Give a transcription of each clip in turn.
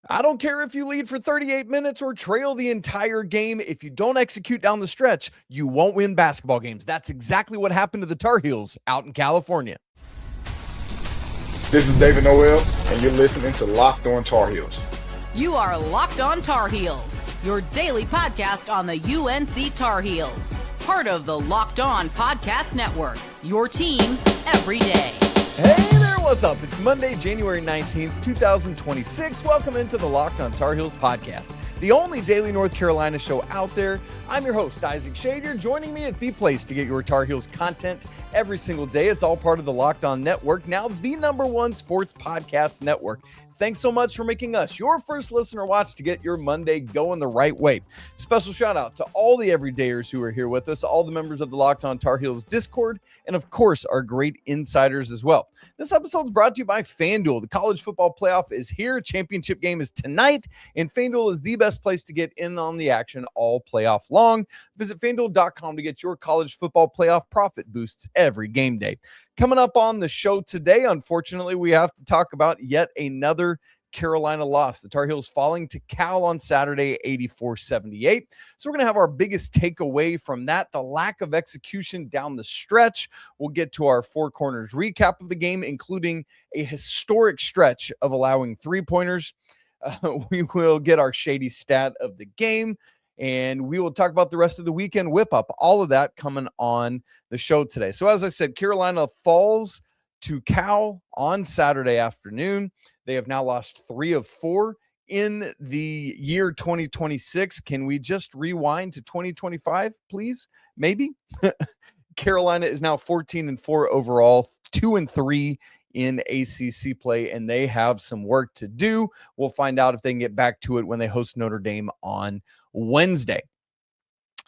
I don't care if you lead for 38 minutes or trail the entire game. If you don't execute down the stretch, you won't win basketball games. That's exactly what happened to the Tar Heels out in California. This is David Noel, and you're listening to Locked On Tar Heels. You are Locked On Tar Heels, your daily podcast on the UNC Tar Heels. Part of the Locked On Podcast Network, your team every day. Hey there, what's up? It's Monday, January 19th, 2026. Welcome into the Locked On Tar Heels podcast, the only daily North Carolina show out there. I'm your host, Isaac Shade. You're joining me at the place to get your Tar Heels content every single day. It's all part of the Locked On Network, now the #1 sports podcast network. Thanks so much for making us your first listener watch to get your Monday going the right way. Special shout out to all the everydayers who are here with us, all the members of the Locked On Tar Heels Discord, and of course, our great insiders as well. This episode is brought to you by FanDuel. The college football playoff is here. Championship game is tonight, and FanDuel is the best place to get in on the action all playoff long. Visit FanDuel.com to get your college football playoff profit boosts every game day. Coming up on the show today, unfortunately, we have to talk about yet another Carolina loss. The Tar Heels falling to Cal on Saturday, 84-78. So we're going to have our biggest takeaway from that, the lack of execution down the stretch. We'll get to our Four Corners recap of the game, including a historic stretch of allowing three-pointers. We will get our Shady stat of the game, and we will talk about the rest of the weekend whip up. All of that coming on the show today. So as I said, Carolina falls to Cal on Saturday afternoon. They have now lost 3 of 4 in the year 2026. Can we just rewind to 2025, please? Maybe. Carolina is now 14-4 overall, 2-3 in ACC play, and they have some work to do. We'll find out if they can get back to it when they host Notre Dame on Wednesday.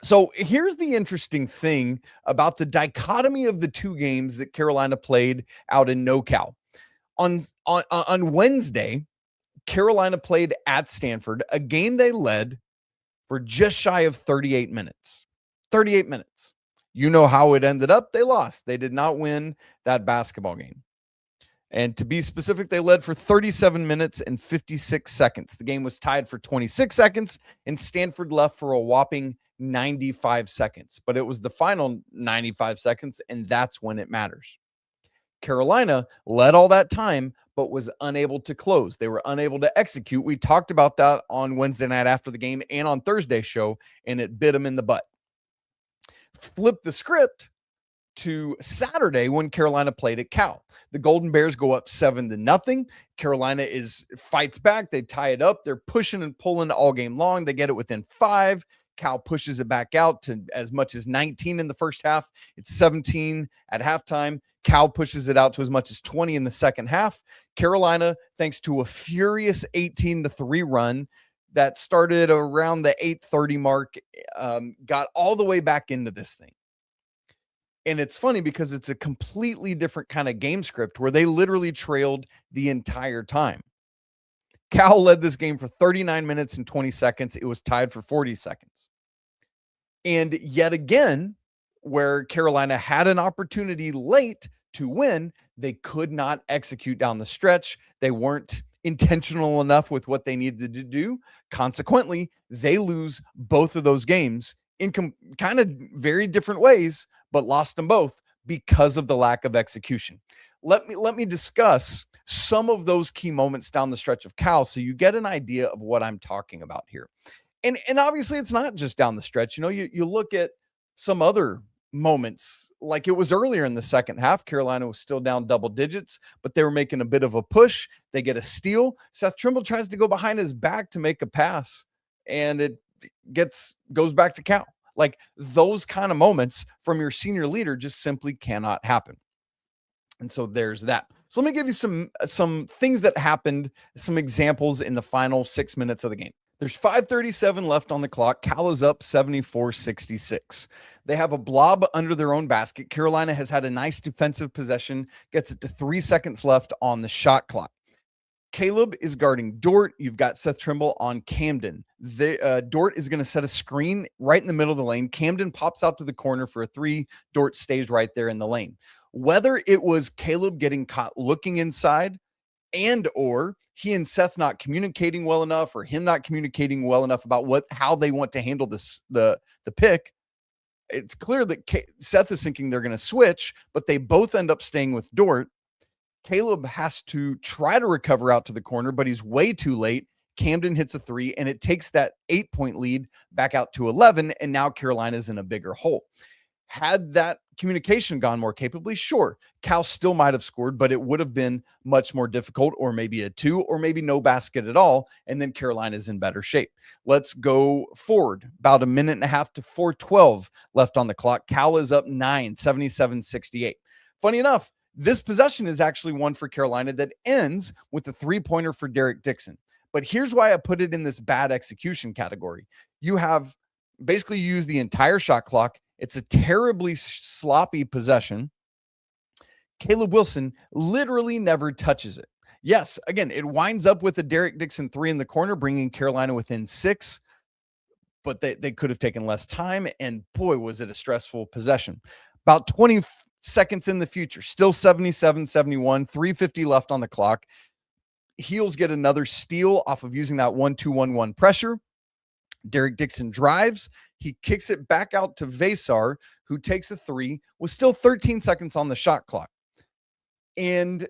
So here's the interesting thing about the dichotomy of the two games that Carolina played out in NoCal. On Wednesday, Carolina played at Stanford, a game they led for just shy of 38 minutes. 38 minutes. You know how it ended up. They lost. They did not win that basketball game. And to be specific, they led for 37 minutes and 56 seconds. The game was tied for 26 seconds, and Stanford left for a whopping 95 seconds. But it was the final 95 seconds, and that's when it matters. Carolina led all that time, but was unable to close. They were unable to execute. We talked about that on Wednesday night after the game and on Thursday's show, and it bit them in the butt. Flip the script to Saturday when Carolina played at Cal. The Golden Bears go up 7-0. Carolina fights back. They tie it up. They're pushing and pulling all game long. They get it within 5. Cal pushes it back out to as much as 19 in the first half. It's 17 at halftime. Cal pushes it out to as much as 20 in the second half. Carolina, thanks to a furious 18-3 run that started around the 8:30 mark, got all the way back into this thing. And it's funny because it's a completely different kind of game script where they literally trailed the entire time. Cal led this game for 39 minutes and 20 seconds. It was tied for 40 seconds. And yet again, where Carolina had an opportunity late to win, they could not execute down the stretch. They weren't intentional enough with what they needed to do. Consequently, they lose both of those games in kind of very different ways, but lost them both because of the lack of execution. Let me discuss some of those key moments down the stretch of Cal so you get an idea of what I'm talking about here. And obviously it's not just down the stretch. You know, you look at some other moments, like it was earlier in the second half. Carolina was still down double digits, but they were making a bit of a push. They get a steal. Seth Trimble tries to go behind his back to make a pass, and it goes back to Cal. Like those kind of moments from your senior leader just simply cannot happen. And so there's that. So let me give you some things that happened, some examples in the final 6 minutes of the game. There's 5:37 left on the clock. Cal is up 74-66. They have a blob under their own basket. Carolina has had a nice defensive possession, gets it to 3 seconds left on the shot clock. Caleb is guarding Dort. You've got Seth Trimble on Camden. Dort is going to set a screen right in the middle of the lane. Camden pops out to the corner for a 3. Dort stays right there in the lane. Whether it was Caleb getting caught looking inside and or he and Seth not communicating well enough, or him not communicating well enough about how they want to handle this, the pick. It's clear that Seth is thinking they're going to switch, but they both end up staying with Dort. Caleb has to try to recover out to the corner, but he's way too late. Camden hits a 3, and it takes that 8-point lead back out to 11, and now Carolina's in a bigger hole. Had that communication gone more capably, sure, Cal still might have scored, but it would have been much more difficult, or maybe a 2, or maybe no basket at all, and then Carolina's in better shape. Let's go forward. About a minute and a half to 4:12 left on the clock. Cal is up 9, 77-68. Funny enough, this possession is actually one for Carolina that ends with a 3-pointer for Derek Dixon. But here's why I put it in this bad execution category. You have basically used the entire shot clock. It's a terribly sloppy possession. Caleb Wilson literally never touches it. Yes, again, it winds up with a Derek Dixon 3 in the corner, bringing Carolina within 6, but they could have taken less time, and boy, was it a stressful possession. About 20 seconds in the future, still 77-71, 3:50 left on the clock. Heels get another steal off of using that 1-2-1-1 pressure. Derek Dixon drives. He kicks it back out to Veesaar, who takes a 3 with still 13 seconds on the shot clock. And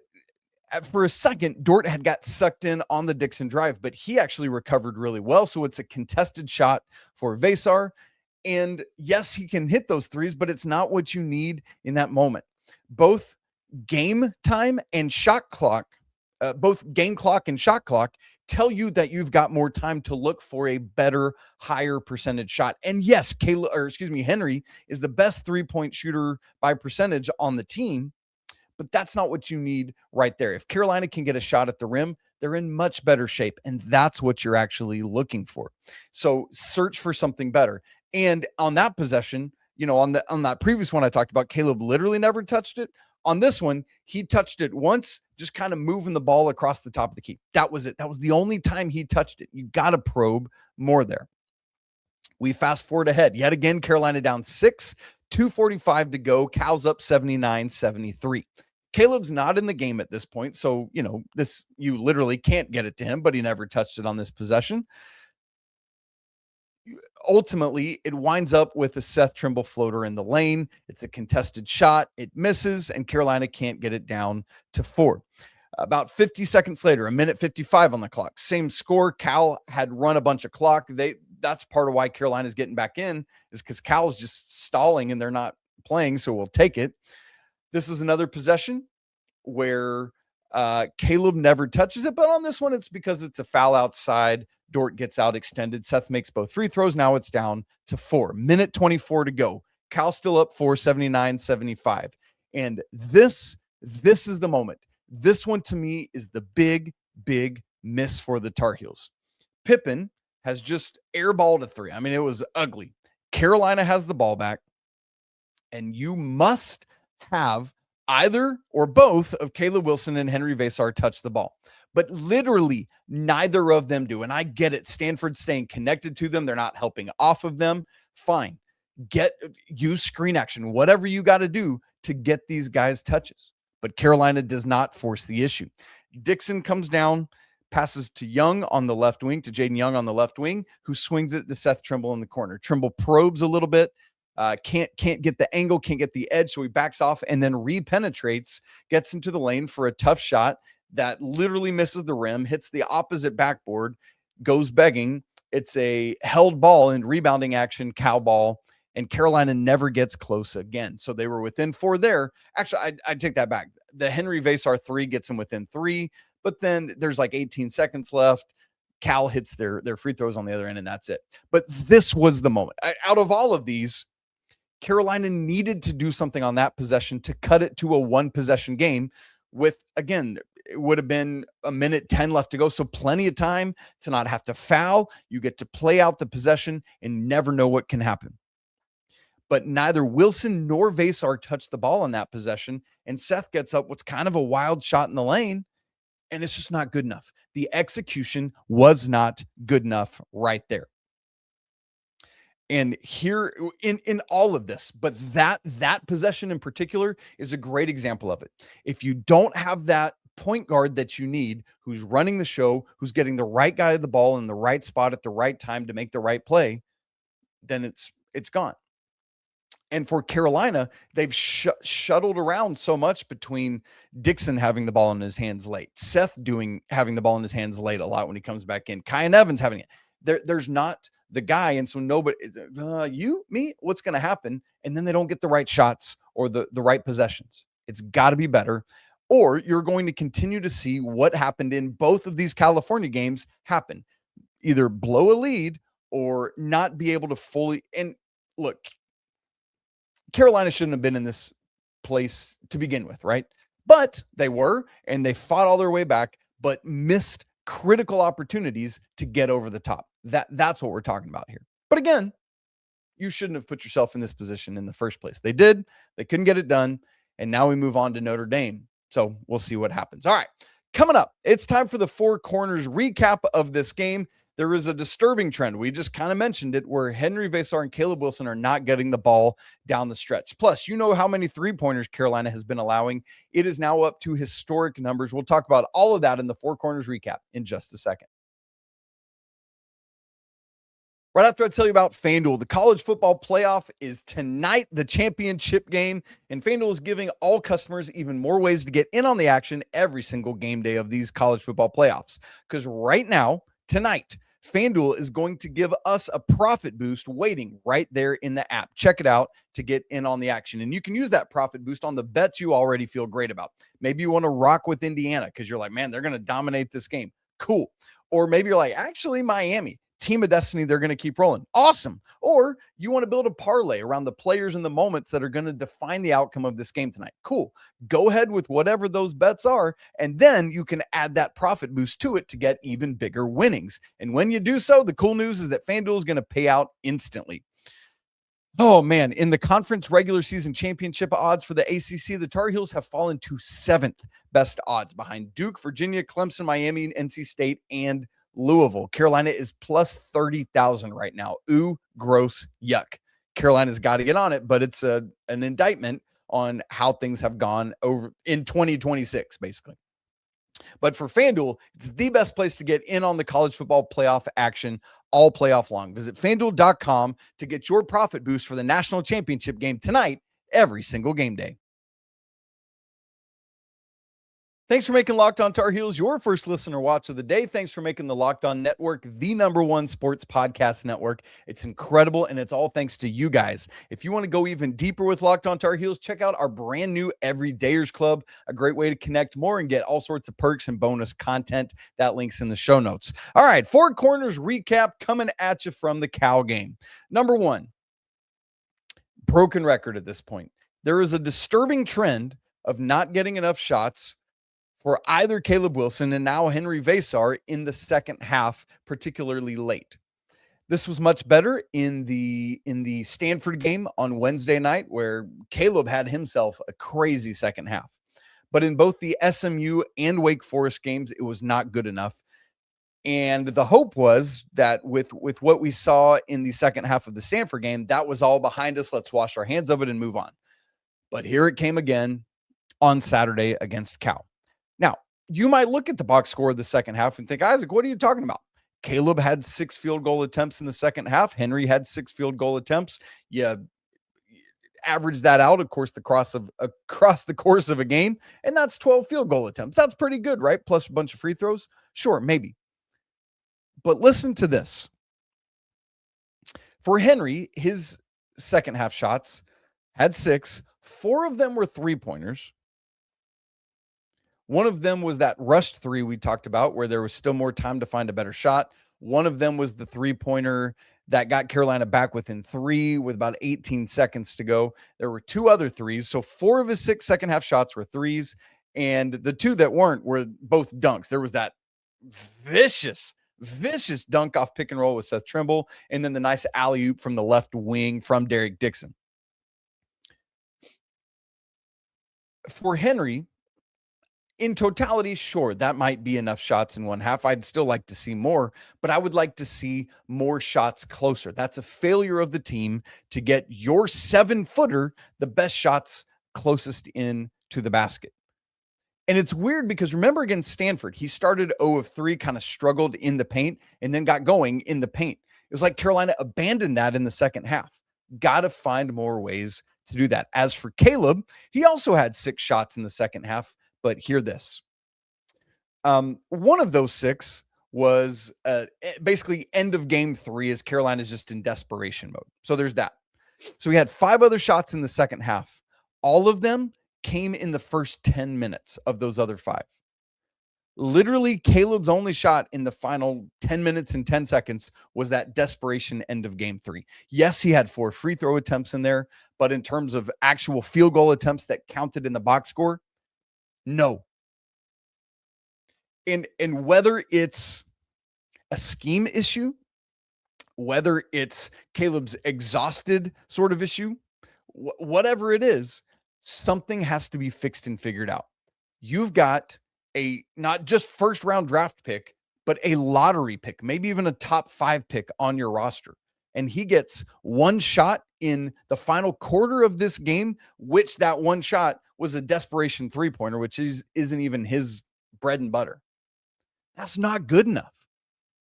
for a second, Dort had got sucked in on the Dixon drive, but he actually recovered really well. So it's a contested shot for Veesaar. And yes, he can hit those 3s, but it's not what you need in that moment. Both game time and shot clock, both game clock and shot clock tell you that you've got more time to look for a better, higher percentage shot. And yes, Henri is the best 3-point shooter by percentage on the team, but that's not what you need right there. If Carolina can get a shot at the rim, they're in much better shape, and that's what you're actually looking for. So search for something better. And on that possession, on that previous one I talked about, Caleb literally never touched it. On this one, he touched it once, just kind of moving the ball across the top of the key. That was it. That was the only time he touched it. You got to probe more there. We fast forward ahead. Yet again, Carolina down 6, 2:45 to go. Cal's up 79-73. Caleb's not in the game at this point, so, you literally can't get it to him, but he never touched it on this possession. Ultimately, it winds up with a Seth Trimble floater in the lane. It's a contested shot. It misses, and Carolina can't get it down to 4. About 50 seconds later, a minute 55 on the clock. Same score. Cal had run a bunch of clock. That's part of why Carolina's getting back in, is because Cal's just stalling and they're not playing, so we'll take it. This is another possession where Caleb never touches it, but on this one, it's because it's a foul outside. Dort gets out extended. Seth makes both free throws. Now it's down to 4. Minute 24 to go. Cal still up 4, 79-75. And this is the moment. This one to me is the big, big miss for the Tar Heels. Pippen has just airballed a 3. I mean, it was ugly. Carolina has the ball back, and you must have either or both of Caleb Wilson and Henri Veesaar touch the ball. But literally neither of them do. And I get it. Stanford's staying connected to them. They're not helping off of them. Fine. Use screen action, whatever you got to do to get these guys touches. But Carolina does not force the issue. Dixon comes down, passes to Young on the left wing, to Jaydon Young on the left wing, who swings it to Seth Trimble in the corner. Trimble probes a little bit. Can't get the angle, can't get the edge, so he backs off and then re-penetrates, gets into the lane for a tough shot that literally misses the rim, hits the opposite backboard, goes begging. It's a held ball in rebounding action, Cal ball, and Carolina never gets close again. So they were within 4 there. Actually, I take that back. The Henri Veesaar 3 gets them within 3, but then there's like 18 seconds left. Cal hits their free throws on the other end, and that's it. But this was the moment. Out of all of these, Carolina needed to do something on that possession to cut it to a 1-possession game with, again, it would have been a minute 10 left to go. So plenty of time to not have to foul. You get to play out the possession and never know what can happen. But neither Wilson nor Veesaar touched the ball on that possession. And Seth gets up what's kind of a wild shot in the lane. And it's just not good enough. The execution was not good enough right there. And here in all of this, but that possession in particular is a great example of it. If you don't have that point guard that you need, who's running the show, who's getting the right guy the ball in the right spot at the right time to make the right play, then it's gone. And for Carolina, they've shuttled around so much between Dixon having the ball in his hands late, Seth having the ball in his hands late a lot when he comes back in, Kyan Evans having it. There's not the guy, and so nobody, me, what's going to happen? And then they don't get the right shots or the right possessions. It's got to be better, or you're going to continue to see what happened in both of these California games happen. Either blow a lead or not be able to fully. And look, Carolina shouldn't have been in this place to begin with, right? But they were, and they fought all their way back, but missed critical opportunities to get over the top. That's what we're talking about here. But again, you shouldn't have put yourself in this position in the first place. They did. They couldn't get it done. And now we move on to Notre Dame. So we'll see what happens. All right. Coming up, it's time for the Four Corners recap of this game. There is a disturbing trend. We just kind of mentioned it, where Henri Veesaar and Caleb Wilson are not getting the ball down the stretch. Plus, you know how many three-pointers Carolina has been allowing. It is now up to historic numbers. We'll talk about all of that in the Four Corners recap in just a second. Right after I tell you about FanDuel, the college football playoff is tonight, the championship game, and FanDuel is giving all customers even more ways to get in on the action every single game day of these college football playoffs. Because right now, tonight, FanDuel is going to give us a profit boost waiting right there in the app. Check it out to get in on the action. And you can use that profit boost on the bets you already feel great about. Maybe you want to rock with Indiana because you're like, man, they're going to dominate this game. Cool. Or maybe you're like, actually, Miami, team of destiny, they're going to keep rolling. Awesome. Or you want to build a parlay around the players and the moments that are going to define the outcome of this game tonight. Cool. Go ahead with whatever those bets are, and then you can add that profit boost to it to get even bigger winnings. And when you do so, the cool news is that FanDuel is going to pay out instantly. Oh, man. In the conference regular season championship odds for the ACC, the Tar Heels have fallen to 7th best odds behind Duke, Virginia, Clemson, Miami, NC State, and Louisville. Carolina is plus 30,000 right now. Ooh, gross, yuck. Carolina's got to get on it, but it's an indictment on how things have gone over in 2026, basically. But for FanDuel, it's the best place to get in on the college football playoff action all playoff long. Visit FanDuel.com to get your profit boost for the national championship game tonight, every single game day. Thanks for making Locked On Tar Heels your first listener watch of the day. Thanks for making the Locked On Network the #1 sports podcast network. It's incredible, and it's all thanks to you guys. If you want to go even deeper with Locked On Tar Heels, check out our brand new Everydayers Club, a great way to connect more and get all sorts of perks and bonus content. That link's in the show notes. All right, Four Corners recap coming at you from the Cal game. Number 1, broken record at this point. There is a disturbing trend of not getting enough shots for either Caleb Wilson and now Henri Veesaar in the second half, particularly late. This was much better in the Stanford game on Wednesday night, where Caleb had himself a crazy second half. But in both the SMU and Wake Forest games, it was not good enough. And the hope was that with what we saw in the second half of the Stanford game, that was all behind us. Let's wash our hands of it and move on. But here it came again on Saturday against Cal. Now, you might look at the box score of the second half and think, Isaac, what are you talking about? Caleb had 6 field goal attempts in the second half. Henry had 6 field goal attempts. You average that out, of course, across the course of a game, and that's 12 field goal attempts. That's pretty good, right? Plus a bunch of free throws. Sure, maybe. But listen to this. For Henry, his second half shots had 6. 4 of them were three-pointers. One of them was that rushed 3 we talked about, where there was still more time to find a better shot. One of them was the three-pointer that got Carolina back within 3 with about 18 seconds to go. There were 2 other threes. So 4 of his 6 second half shots were threes, and the 2 that weren't were both dunks. There was that vicious dunk off pick and roll with Seth Trimble, and then the nice alley-oop from the left wing from Derek Dixon. For Henry, in totality, sure, that might be enough shots in one half. I'd still like to see more, but I would like to see more shots closer. That's a failure of the team to get your 7-footer the best shots closest in to the basket. And it's weird because remember against Stanford, he started 0 of 3, kind of struggled in the paint, and then got going in the paint. It was like Carolina abandoned that in the second half. Got to find more ways to do that. As for Caleb, he also had 6 shots in the second half, but hear this. One of those 6 was basically end of game 3 as Carolina's just in desperation mode. So there's that. So we had 5 other shots in the second half. All of them came in the first 10 minutes of those other 5. Literally, Caleb's only shot in the final 10 minutes and 10 seconds was that desperation end of game 3. Yes, he had 4 free throw attempts in there, but in terms of actual field goal attempts that counted in the box score, no. And whether it's a scheme issue, whether it's Caleb's exhausted sort of issue, whatever it is, something has to be fixed and figured out. You've got a not just first round draft pick, but a lottery pick, maybe even a top 5 pick on your roster. And he gets 1 shot in the final quarter of this game, which that 1 shot was a desperation 3-pointer, which isn't even his bread and butter. That's not good enough.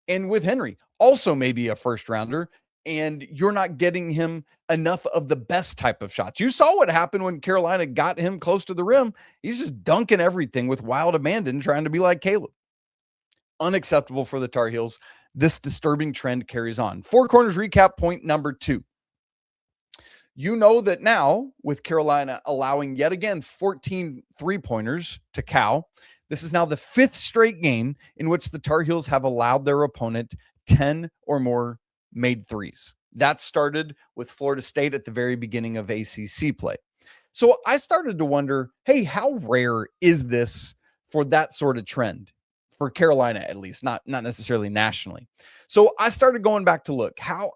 And with Henri, also maybe a first rounder, and you're not getting him enough of the best type of shots. You saw what happened when Carolina got him close to the rim. He's just dunking everything with wild abandon, trying to be like Caleb. Unacceptable for the Tar Heels. This disturbing trend carries on. Four Corners recap point number 2. You know that now, with Carolina allowing yet again 14 3-pointers to Cal, this is now the 5th straight game in which the Tar Heels have allowed their opponent 10 or more made threes. That started with Florida State at the very beginning of ACC play. So I started to wonder, hey, how rare is this for that sort of trend? For Carolina, at least, not necessarily nationally. So I started going back to look, how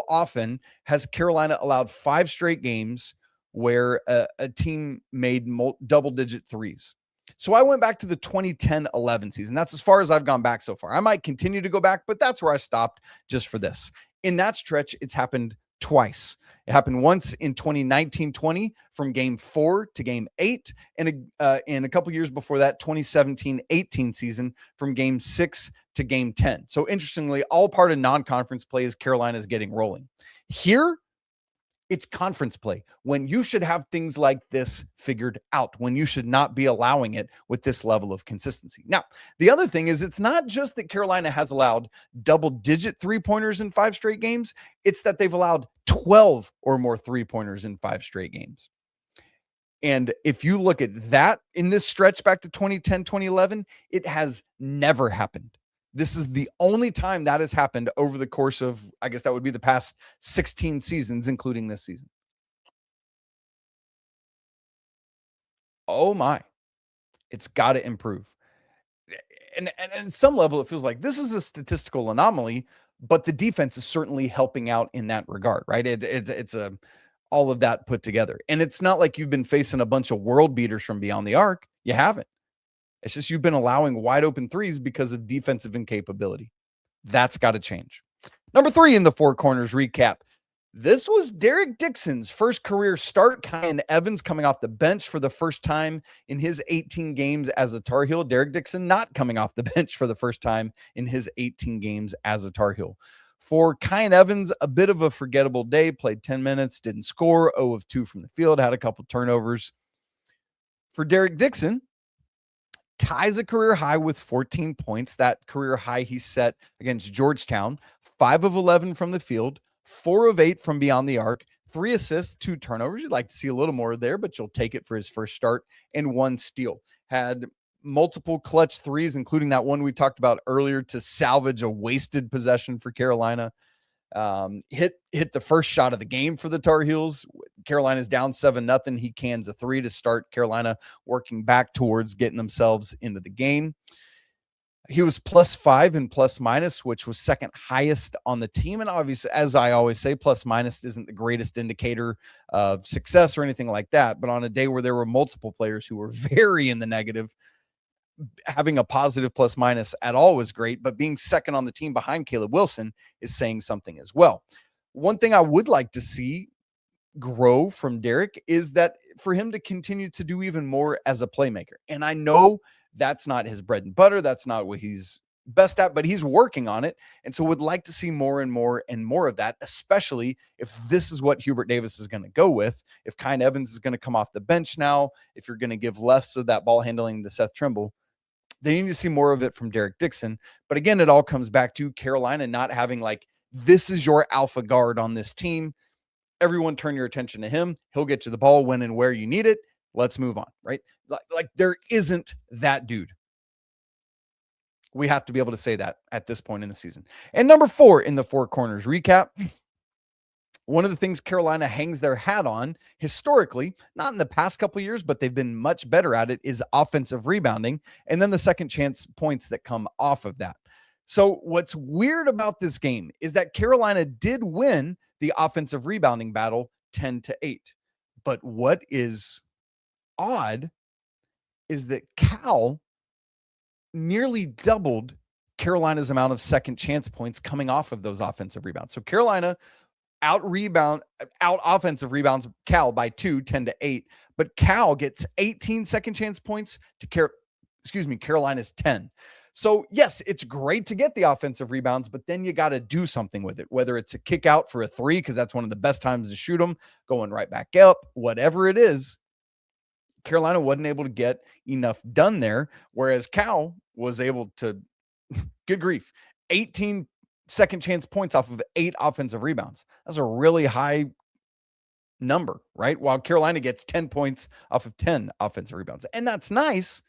often has Carolina allowed 5 straight games where a team made double-digit threes? So I went back to the 2010-11 season. That's as far as I've gone back so far. I might continue to go back, but that's where I stopped just for this. In that stretch, it's happened twice. It happened once in 2019-20 from game 4 to game 8, and in a couple years before that, 2017-18 season from game 6 to game 10. So interestingly, all part of non-conference play as Carolina is getting rolling. Here, it's conference play when you should have things like this figured out, when you should not be allowing it with this level of consistency. Now, the other thing is it's not just that Carolina has allowed double-digit 3-pointers in 5 straight games. It's that they've allowed 12 or more 3-pointers in 5 straight games. And if you look at that in this stretch back to 2010, 2011, it has never happened. This is the only time that has happened over the course of, I guess that would be the past 16 seasons, including this season. Oh my, it's got to improve. And at some level, it feels like this is a statistical anomaly, but the defense is certainly helping out in that regard, right? It's all of that put together. And it's not like you've been facing a bunch of world beaters from beyond the arc. You haven't. It's just you've been allowing wide open threes because of defensive incapability. That's got to change. Number 3 in the Four Corners recap. This was Derek Dixon's first career start. Kyan Evans coming off the bench for the first time in his 18 games as a Tar Heel. Derek Dixon not coming off the bench for the first time in his 18 games as a Tar Heel. For Kyan Evans, a bit of a forgettable day. Played 10 minutes, didn't score, 0 of 2 from the field, had a couple turnovers. For Derek Dixon, ties a career high with 14 points. That career high he set against Georgetown. 5 of 11 from the field, 4 of 8 from beyond the arc, 3 assists, 2 turnovers. You'd like to see a little more there, but you'll take it for his first start, and 1 steal. Had multiple clutch threes, including that one we talked about earlier to salvage a wasted possession for Carolina. Hit the first shot of the game for the Tar Heels. Carolina's down 7-0. He cans a 3 to start Carolina working back towards getting themselves into the game. He was +5 in plus minus, which was second highest on the team. And obviously, as I always say, plus minus isn't the greatest indicator of success or anything like that. But on a day where there were multiple players who were very in the negative, having a positive plus minus at all was great, but being second on the team behind Caleb Wilson is saying something as well. One thing I would like to see grow from Derek is that for him to continue to do even more as a playmaker. And I know that's not his bread and butter. That's not what he's best at, but he's working on it. And so would like to see more and more and more of that, especially if this is what Hubert Davis is going to go with. If Kyan Evans is going to come off the bench now, if you're going to give less of that ball handling to Seth Trimble, they need to see more of it from Derek Dixon. But again, it all comes back to Carolina not having like, this is your alpha guard on this team. Everyone turn your attention to him. He'll get you the ball when and where you need it. Let's move on, right? Like there isn't that dude. We have to be able to say that at this point in the season. And number 4 in the Four Corners recap, one of the things Carolina hangs their hat on historically, not in the past couple of years, but they've been much better at it, is offensive rebounding. And then the second chance points that come off of that. So what's weird about this game is that Carolina did win the offensive rebounding battle 10-8. But what is odd is that Cal nearly doubled Carolina's amount of second chance points coming off of those offensive rebounds. So Carolina out offensive rebounds Cal by 2, 10-8, but Cal gets 18 second chance points to Carolina's 10. So yes, it's great to get the offensive rebounds, but then you got to do something with it, whether it's a kick out for a 3, because that's one of the best times to shoot them, going right back up, whatever it is. Carolina wasn't able to get enough done there, whereas Cal was able to, good grief, 18 second chance points off of 8 offensive rebounds. That's a really high number, right? While Carolina gets 10 points off of 10 offensive rebounds. And that's nice,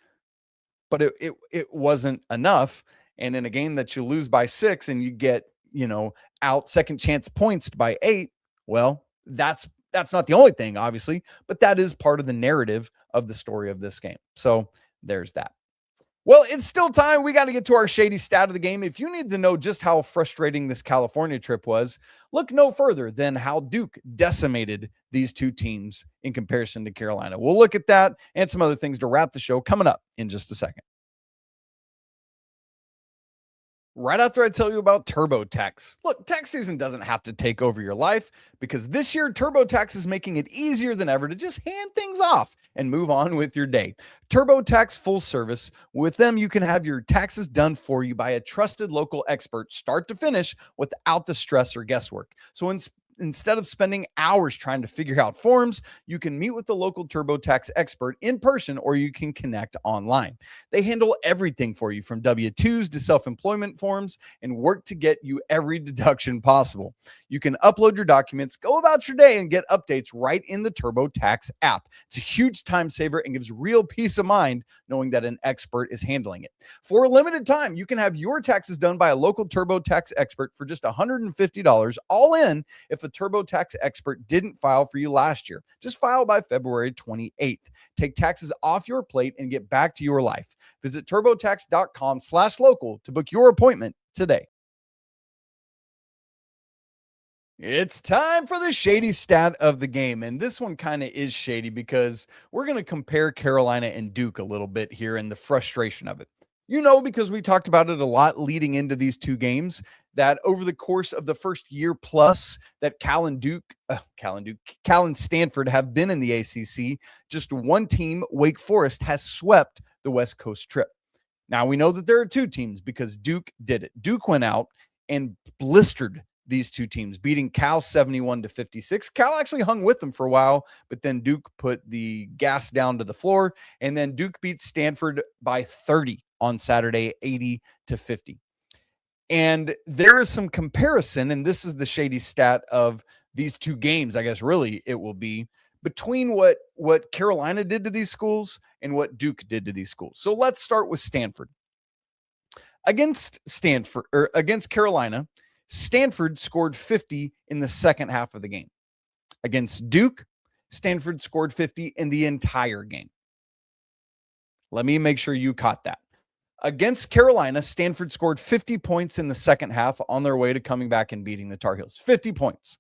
but it wasn't enough. And in a game that you lose by 6 and you get, out second chance points by 8, well, that's not the only thing, obviously, but that is part of the narrative of the story of this game. So there's that. Well, it's still time. We got to get to our shady stat of the game. If you need to know just how frustrating this California trip was, look no further than how Duke decimated these two teams in comparison to Carolina. We'll look at that and some other things to wrap the show coming up in just a second. Right after I tell you about TurboTax. Look, tax season doesn't have to take over your life, because this year TurboTax is making it easier than ever to just hand things off and move on with your day. TurboTax full service. With them, you can have your taxes done for you by a trusted local expert, start to finish, without the stress or guesswork. So instead of spending hours trying to figure out forms, you can meet with the local TurboTax expert in person, or you can connect online. They handle everything for you, from W-2s to self-employment forms, and work to get you every deduction possible. You can upload your documents, go about your day, and get updates right in the TurboTax app. It's a huge time saver and gives real peace of mind knowing that an expert is handling it. For a limited time, you can have your taxes done by a local TurboTax expert for just $150 all in if a TurboTax expert didn't file for you last year. Just file by February 28th. Take taxes off your plate and get back to your life. Visit turbotax.com/local to book your appointment today. It's time for the shady stat of the game. And this one kind of is shady because we're going to compare Carolina and Duke a little bit here and the frustration of it. Because we talked about it a lot leading into these two games, that over the course of the first year plus that Cal and Stanford have been in the ACC, just one team, Wake Forest, has swept the West Coast trip. Now we know that there are two teams because Duke did it. Duke went out and blistered these two teams, beating Cal 71-56. Cal actually hung with them for a while, but then Duke put the gas down to the floor, and then Duke beat Stanford by 30 on Saturday, 80-50. And there is some comparison, and this is the shady stat of these two games, I guess really it will be, between what Carolina did to these schools and what Duke did to these schools. So let's start with Stanford. Against Carolina, Stanford scored 50 in the second half of the game. Against Duke, Stanford scored 50 in the entire game. Let me make sure you caught that. Against Carolina, Stanford scored 50 points in the second half on their way to coming back and beating the Tar Heels. 50 points.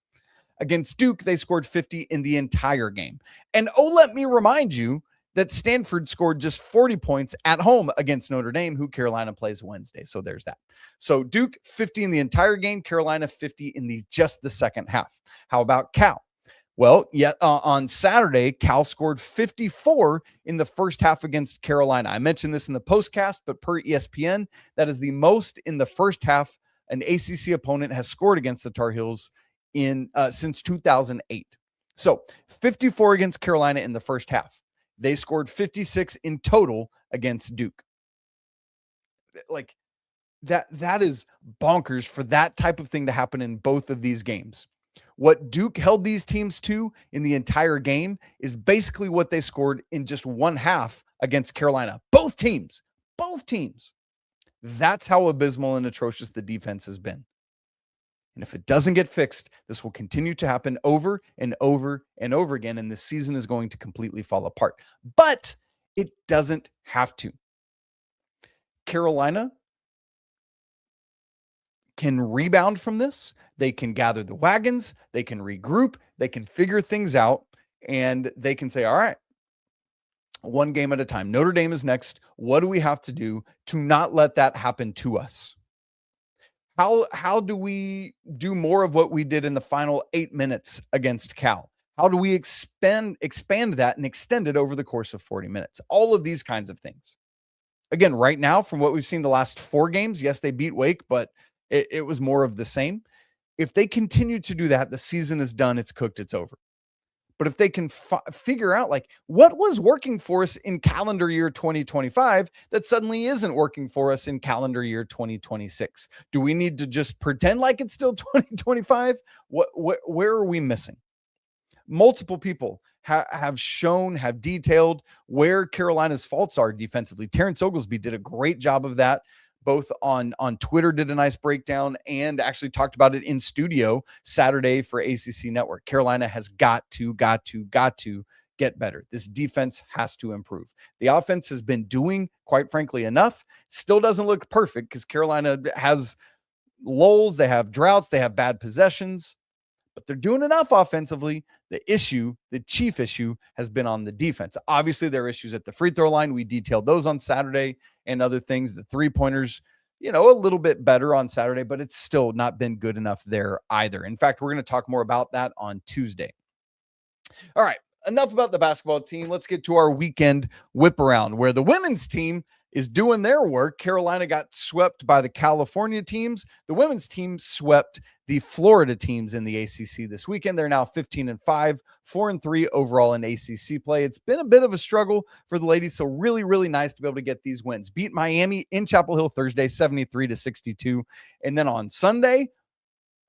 Against Duke, they scored 50 in the entire game. And let me remind you that Stanford scored just 40 points at home against Notre Dame, who Carolina plays Wednesday. So there's that. So Duke, 50 in the entire game. Carolina, 50 in just the second half. How about Cal? Well, yet on Saturday, Cal scored 54 in the first half against Carolina. I mentioned this in the postcast, but per ESPN, that is the most in the first half an ACC opponent has scored against the Tar Heels in since 2008. So 54 against Carolina in the first half. They scored 56 in total against Duke. Like that is bonkers for that type of thing to happen in both of these games. What Duke held these teams to in the entire game is basically what they scored in just one half against Carolina. Both teams. That's how abysmal and atrocious the defense has been. And if it doesn't get fixed, this will continue to happen over and over and over again, and this season is going to completely fall apart. But it doesn't have to. Carolina can rebound from this. They can gather the wagons. They can regroup. They can figure things out. And they can say, all right, one game at a time. Notre Dame is next. What do we have to do to not let that happen to us? How do we do more of what we did in the final 8 minutes against Cal? How do we expand that and extend it over the course of 40 minutes? All of these kinds of things. Again, right now, from what we've seen the last 4 games, yes, they beat Wake, but it was more of the same. If they continue to do that, the season is done. It's cooked. It's over. But if they can figure out like what was working for us in calendar year 2025 that suddenly isn't working for us in calendar year 2026, do we need to just pretend like it's still 2025? Where are we missing? Multiple people have detailed where Carolina's faults are defensively. Terrence Oglesby did a great job of that. Both on Twitter, did a nice breakdown and actually talked about it in studio Saturday for ACC Network. Carolina has got to get better. This defense has to improve. The offense has been doing, quite frankly, enough. Still doesn't look perfect because Carolina has lulls, they have droughts, they have bad possessions, but they're doing enough offensively. The chief issue has been on the defense. Obviously, there are issues at the free throw line. We detailed those on Saturday and other things. The three-pointers, a little bit better on Saturday, but it's still not been good enough there either. In fact, we're going to talk more about that on Tuesday. All right, enough about the basketball team. Let's get to our weekend whip around where the women's team is doing their work. Carolina got swept by the California teams. The women's team swept the Florida teams in the ACC this weekend. They're now 15-5, 4-3 overall in ACC play. It's been a bit of a struggle for the ladies, so really, really nice to be able to get these wins. Beat Miami in Chapel Hill Thursday, 73-62. And then on Sunday,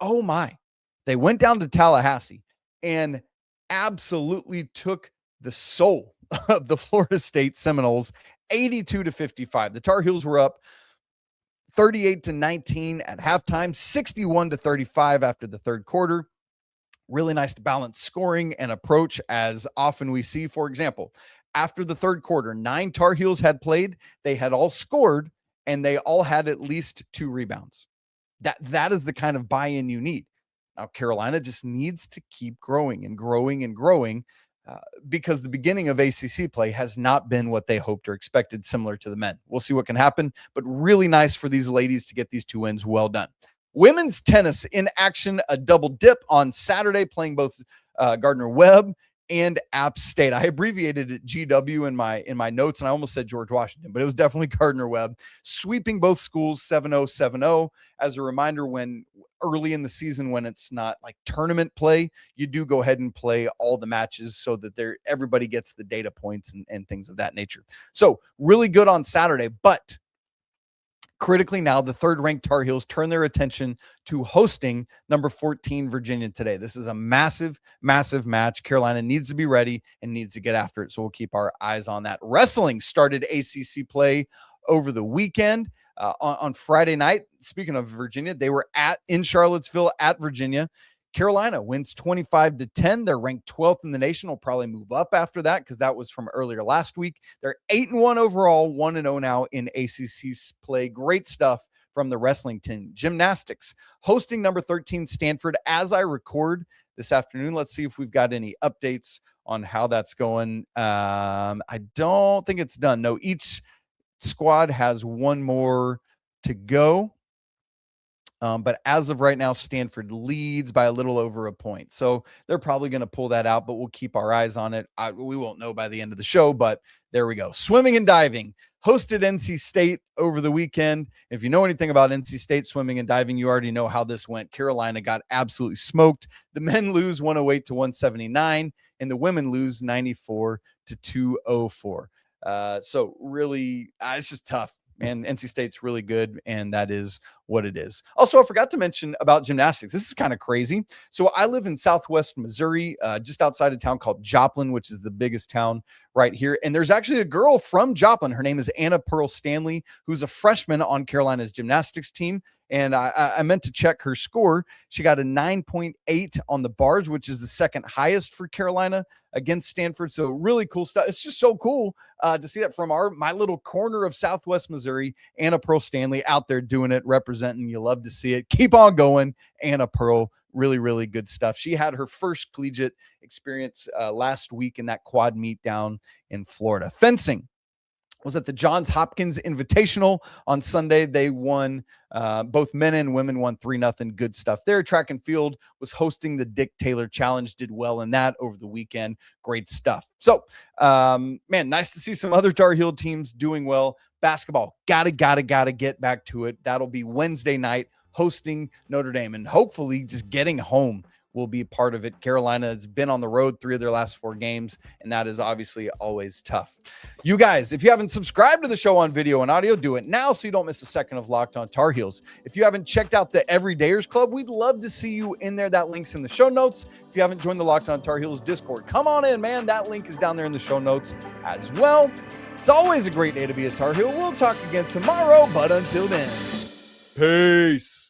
oh my, they went down to Tallahassee and absolutely took the soul of the Florida State Seminoles, 82-55. The Tar Heels were up 38-19 at halftime, 61-35 after the third quarter. Really nice to balance scoring and approach as often we see. For example, after the third quarter, 9 Tar Heels had played. They had all scored and they all had at least 2 rebounds. That is the kind of buy-in you need. Now, Carolina just needs to keep growing and growing and growing because the beginning of ACC play has not been what they hoped or expected, similar to the men. We'll see what can happen, but really nice for these ladies to get these 2 wins. Well done. Women's tennis in action, a double dip on Saturday, playing both Gardner-Webb and App State. I abbreviated it GW in my notes, and I almost said George Washington, but it was definitely Gardner-Webb, sweeping both schools 7-0, 7-0. As a reminder, when early in the season, when it's not like tournament play, you do go ahead and play all the matches so that everybody gets the data points and things of that nature. So really good on Saturday, but critically now, the third-ranked Tar Heels turn their attention to hosting number 14 Virginia today. This is a massive, massive match. Carolina needs to be ready and needs to get after it, so we'll keep our eyes on that. Wrestling started ACC play over the weekend. On Friday night, speaking of Virginia, they were in Charlottesville at Virginia. Carolina wins 25-10. They're ranked 12th in the nation. Will probably move up after that because that was from earlier last week. They're 8-1 overall, 1-0 now in ACC play. Great stuff from the wrestling team. Gymnastics hosting number 13 Stanford as I record this afternoon. Let's see if we've got any updates on how that's going. I don't think it's done. No, each squad has one more to go. But as of right now, Stanford leads by a little over a point. So they're probably going to pull that out, but we'll keep our eyes on it. We won't know by the end of the show, but there we go. Swimming and diving hosted NC State over the weekend. If you know anything about NC State swimming and diving, you already know how this went. Carolina got absolutely smoked. The men lose 108 to 179, and the women lose 94 to 204. So really, it's just tough. And NC State's really good, and that is what it is. Also, I forgot to mention about gymnastics. This is kind of crazy. So I live in Southwest Missouri, just outside a town called Joplin, which is the biggest town right here. And there's actually a girl from Joplin. Her name is Anna Pearl Stanley, who's a freshman on Carolina's gymnastics team. And I meant to check her score. She got a 9.8 on the bars, which is the second highest for Carolina against Stanford. So really cool stuff. It's just so cool to see that from my little corner of Southwest Missouri. Anna Pearl Stanley out there doing it, representing. You love to see it. Keep on going, Anna Pearl. Really, really good stuff. She had her first collegiate experience last week in that quad meet down in Florida. Fencing was at the Johns Hopkins Invitational on Sunday. They won, both men and women won 3-0. Good stuff there. Track and field was hosting the Dick Taylor Challenge. Did well in that over the weekend. Great stuff. So, man, nice to see some other Tar Heel teams doing well. Basketball, gotta get back to it. That'll be Wednesday night, hosting Notre Dame, and hopefully just getting home will be a part of it. Carolina has been on the road 3 of their last 4 games, and that is obviously always tough. You guys, if you haven't subscribed to the show on video and audio, do it now so you don't miss a second of Locked On Tar Heels. If you haven't checked out the Everydayers Club, we'd love to see you in there. That link's in the show notes. If you haven't joined the Locked On Tar Heels Discord, come on in, man. That link is down there in the show notes as well. It's always a great day to be a Tar Heel. We'll talk again tomorrow, but until then, peace.